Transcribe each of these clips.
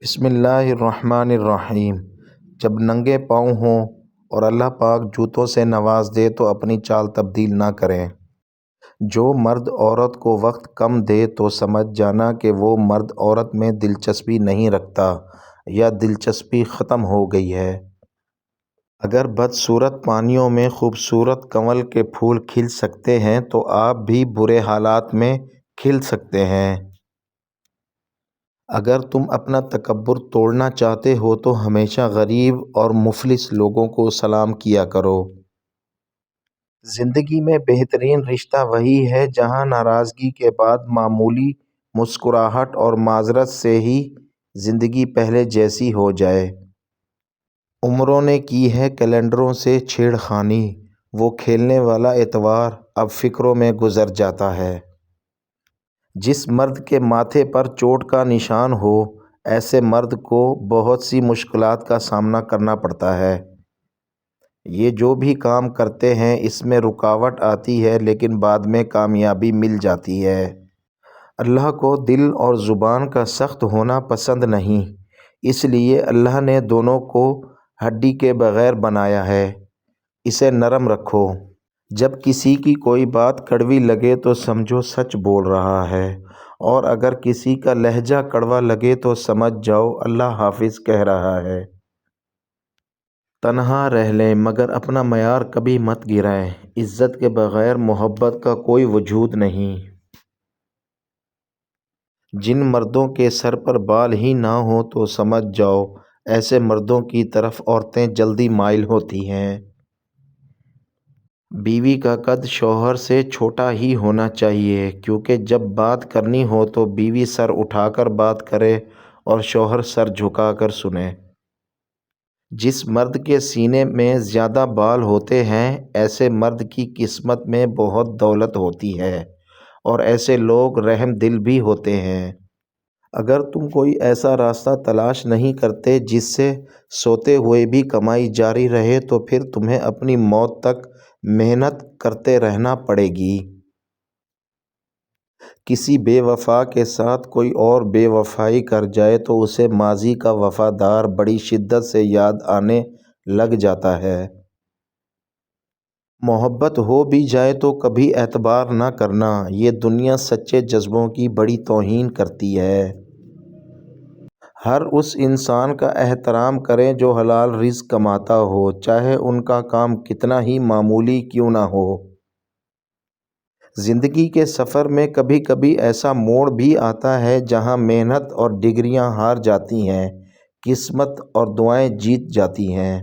بسم اللہ الرحمن الرحیم۔ جب ننگے پاؤں ہوں اور اللہ پاک جوتوں سے نواز دے تو اپنی چال تبدیل نہ کریں۔ جو مرد عورت کو وقت کم دے تو سمجھ جانا کہ وہ مرد عورت میں دلچسپی نہیں رکھتا یا دلچسپی ختم ہو گئی ہے۔ اگر بدصورت پانیوں میں خوبصورت کنول کے پھول کھل سکتے ہیں تو آپ بھی برے حالات میں کھل سکتے ہیں۔ اگر تم اپنا تکبر توڑنا چاہتے ہو تو ہمیشہ غریب اور مفلس لوگوں کو سلام کیا کرو۔ زندگی میں بہترین رشتہ وہی ہے جہاں ناراضگی کے بعد معمولی مسکراہٹ اور معذرت سے ہی زندگی پہلے جیسی ہو جائے۔ عمروں نے کی ہے کیلنڈروں سے چھیڑ خانی، وہ کھیلنے والا اتوار اب فکروں میں گزر جاتا ہے۔ جس مرد کے ماتھے پر چوٹ کا نشان ہو، ایسے مرد کو بہت سی مشکلات کا سامنا کرنا پڑتا ہے۔ یہ جو بھی کام کرتے ہیں اس میں رکاوٹ آتی ہے لیکن بعد میں کامیابی مل جاتی ہے۔ اللہ کو دل اور زبان کا سخت ہونا پسند نہیں، اس لیے اللہ نے دونوں کو ہڈی کے بغیر بنایا ہے۔ اسے نرم رکھو۔ جب کسی کی کوئی بات کڑوی لگے تو سمجھو سچ بول رہا ہے، اور اگر کسی کا لہجہ کڑوا لگے تو سمجھ جاؤ اللہ حافظ کہہ رہا ہے۔ تنہا رہ لیں مگر اپنا معیار کبھی مت گرائیں۔ عزت کے بغیر محبت کا کوئی وجود نہیں۔ جن مردوں کے سر پر بال ہی نہ ہوں تو سمجھ جاؤ ایسے مردوں کی طرف عورتیں جلدی مائل ہوتی ہیں۔ بیوی کا قد شوہر سے چھوٹا ہی ہونا چاہیے، کیونکہ جب بات کرنی ہو تو بیوی سر اٹھا کر بات کرے اور شوہر سر جھکا کر سنے۔ جس مرد کے سینے میں زیادہ بال ہوتے ہیں ایسے مرد کی قسمت میں بہت دولت ہوتی ہے، اور ایسے لوگ رحم دل بھی ہوتے ہیں۔ اگر تم کوئی ایسا راستہ تلاش نہیں کرتے جس سے سوتے ہوئے بھی کمائی جاری رہے تو پھر تمہیں اپنی موت تک محنت کرتے رہنا پڑے گی۔ کسی بے وفا کے ساتھ کوئی اور بے وفائی کر جائے تو اسے ماضی کا وفادار بڑی شدت سے یاد آنے لگ جاتا ہے۔ محبت ہو بھی جائے تو کبھی اعتبار نہ کرنا، یہ دنیا سچے جذبوں کی بڑی توہین کرتی ہے۔ ہر اس انسان کا احترام کریں جو حلال رزق کماتا ہو، چاہے ان کا کام کتنا ہی معمولی کیوں نہ ہو۔ زندگی کے سفر میں کبھی کبھی ایسا موڑ بھی آتا ہے جہاں محنت اور ڈگریاں ہار جاتی ہیں، قسمت اور دعائیں جیت جاتی ہیں۔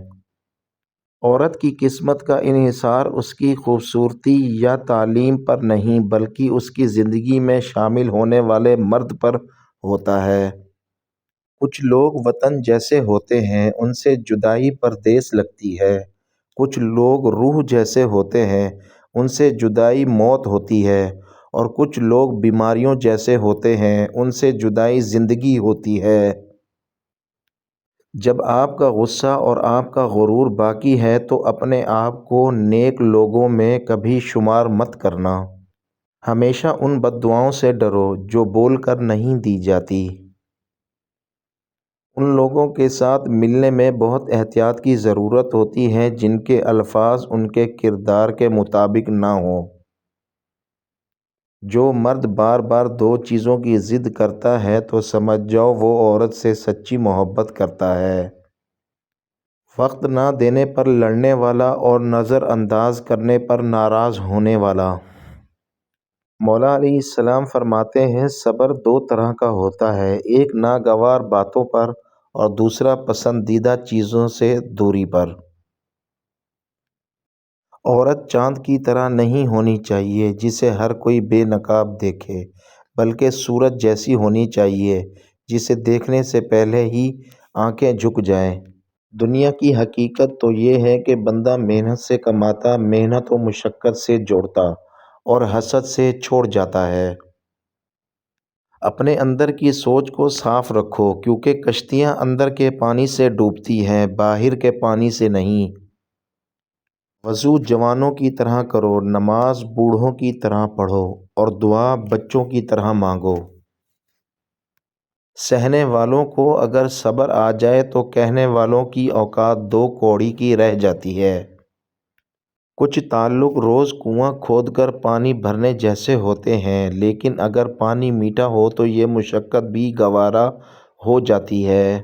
عورت کی قسمت کا انحصار اس کی خوبصورتی یا تعلیم پر نہیں بلکہ اس کی زندگی میں شامل ہونے والے مرد پر ہوتا ہے۔ کچھ لوگ وطن جیسے ہوتے ہیں، ان سے جدائی پردیس لگتی ہے۔ کچھ لوگ روح جیسے ہوتے ہیں، ان سے جدائی موت ہوتی ہے، اور کچھ لوگ بیماریوں جیسے ہوتے ہیں، ان سے جدائی زندگی ہوتی ہے۔ جب آپ کا غصہ اور آپ کا غرور باقی ہے تو اپنے آپ کو نیک لوگوں میں کبھی شمار مت کرنا۔ ہمیشہ ان بد دعاؤں سے ڈرو جو بول کر نہیں دی جاتی۔ ان لوگوں کے ساتھ ملنے میں بہت احتیاط کی ضرورت ہوتی ہے جن کے الفاظ ان کے کردار کے مطابق نہ ہوں۔ جو مرد بار بار دو چیزوں کی ضد کرتا ہے تو سمجھ جاؤ وہ عورت سے سچی محبت کرتا ہے۔ وقت نہ دینے پر لڑنے والا اور نظر انداز کرنے پر ناراض ہونے والا۔ مولا علیہ السلام فرماتے ہیں صبر دو طرح کا ہوتا ہے، ایک ناگوار باتوں پر اور دوسرا پسندیدہ چیزوں سے دوری پر۔ عورت چاند کی طرح نہیں ہونی چاہیے جسے ہر کوئی بے نقاب دیکھے، بلکہ سورج جیسی ہونی چاہیے جسے دیکھنے سے پہلے ہی آنکھیں جھک جائیں۔ دنیا کی حقیقت تو یہ ہے کہ بندہ محنت سے کماتا، محنت و مشقت سے جوڑتا اور حسد سے چھوڑ جاتا ہے۔ اپنے اندر کی سوچ کو صاف رکھو، کیونکہ کشتیاں اندر کے پانی سے ڈوبتی ہیں، باہر کے پانی سے نہیں۔ وضو جوانوں کی طرح کرو، نماز بوڑھوں کی طرح پڑھو، اور دعا بچوں کی طرح مانگو۔ سہنے والوں کو اگر صبر آ جائے تو کہنے والوں کی اوقات دو کوڑی کی رہ جاتی ہے۔ کچھ تعلق روز کنواں کھود کر پانی بھرنے جیسے ہوتے ہیں، لیکن اگر پانی میٹھا ہو تو یہ مشقت بھی گوارا ہو جاتی ہے۔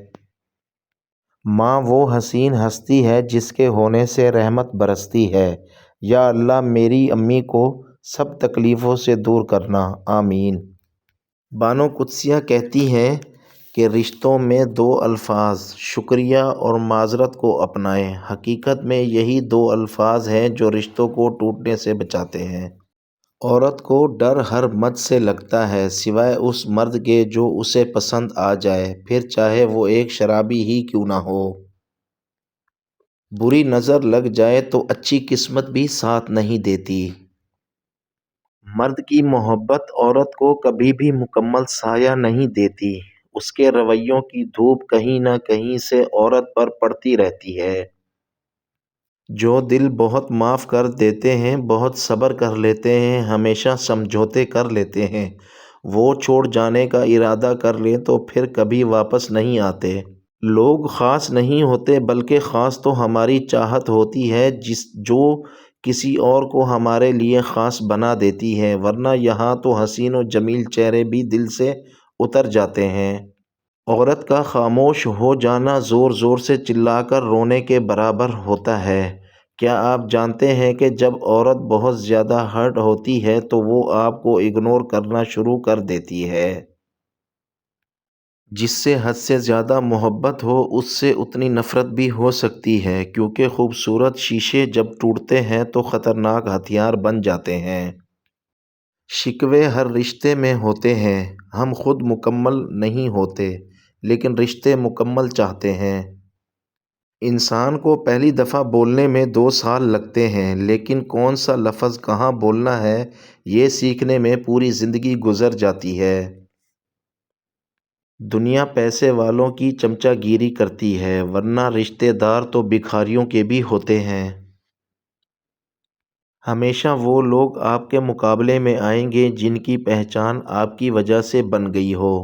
ماں وہ حسین ہستی ہے جس کے ہونے سے رحمت برستی ہے۔ یا اللہ میری امی کو سب تکلیفوں سے دور کرنا، آمین۔ بانو قدسیہ کہتی ہیں کہ رشتوں میں دو الفاظ شکریہ اور معذرت کو اپنائیں۔ حقیقت میں یہی دو الفاظ ہیں جو رشتوں کو ٹوٹنے سے بچاتے ہیں۔ عورت کو ڈر ہر مرد سے لگتا ہے سوائے اس مرد کے جو اسے پسند آ جائے، پھر چاہے وہ ایک شرابی ہی کیوں نہ ہو۔ بری نظر لگ جائے تو اچھی قسمت بھی ساتھ نہیں دیتی۔ مرد کی محبت عورت کو کبھی بھی مکمل سایہ نہیں دیتی، اس کے رویوں کی دھوپ کہیں نہ کہیں سے عورت پر پڑتی رہتی ہے۔ جو دل بہت معاف کر دیتے ہیں، بہت صبر کر لیتے ہیں، ہمیشہ سمجھوتے کر لیتے ہیں، وہ چھوڑ جانے کا ارادہ کر لیں تو پھر کبھی واپس نہیں آتے۔ لوگ خاص نہیں ہوتے بلکہ خاص تو ہماری چاہت ہوتی ہے جو کسی اور کو ہمارے لیے خاص بنا دیتی ہے، ورنہ یہاں تو حسین و جمیل چہرے بھی دل سے اتر جاتے ہیں۔ عورت کا خاموش ہو جانا زور زور سے چلا کر رونے کے برابر ہوتا ہے۔ کیا آپ جانتے ہیں کہ جب عورت بہت زیادہ ہرٹ ہوتی ہے تو وہ آپ کو اگنور کرنا شروع کر دیتی ہے۔ جس سے حد سے زیادہ محبت ہو اس سے اتنی نفرت بھی ہو سکتی ہے، کیونکہ خوبصورت شیشے جب ٹوٹتے ہیں تو خطرناک ہتھیار بن جاتے ہیں۔ شکوے ہر رشتے میں ہوتے ہیں، ہم خود مکمل نہیں ہوتے لیکن رشتے مکمل چاہتے ہیں۔ انسان کو پہلی دفعہ بولنے میں 2 سال لگتے ہیں، لیکن کون سا لفظ کہاں بولنا ہے یہ سیکھنے میں پوری زندگی گزر جاتی ہے۔ دنیا پیسے والوں کی چمچہ گیری کرتی ہے، ورنہ رشتے دار تو بھکاریوں کے بھی ہوتے ہیں۔ ہمیشہ وہ لوگ آپ کے مقابلے میں آئیں گے جن کی پہچان آپ کی وجہ سے بن گئی ہو۔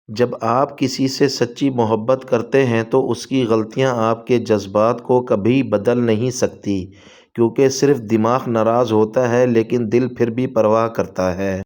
جب آپ کسی سے سچی محبت کرتے ہیں تو اس کی غلطیاں آپ کے جذبات کو کبھی بدل نہیں سکتی، کیونکہ صرف دماغ ناراض ہوتا ہے لیکن دل پھر بھی پرواہ کرتا ہے۔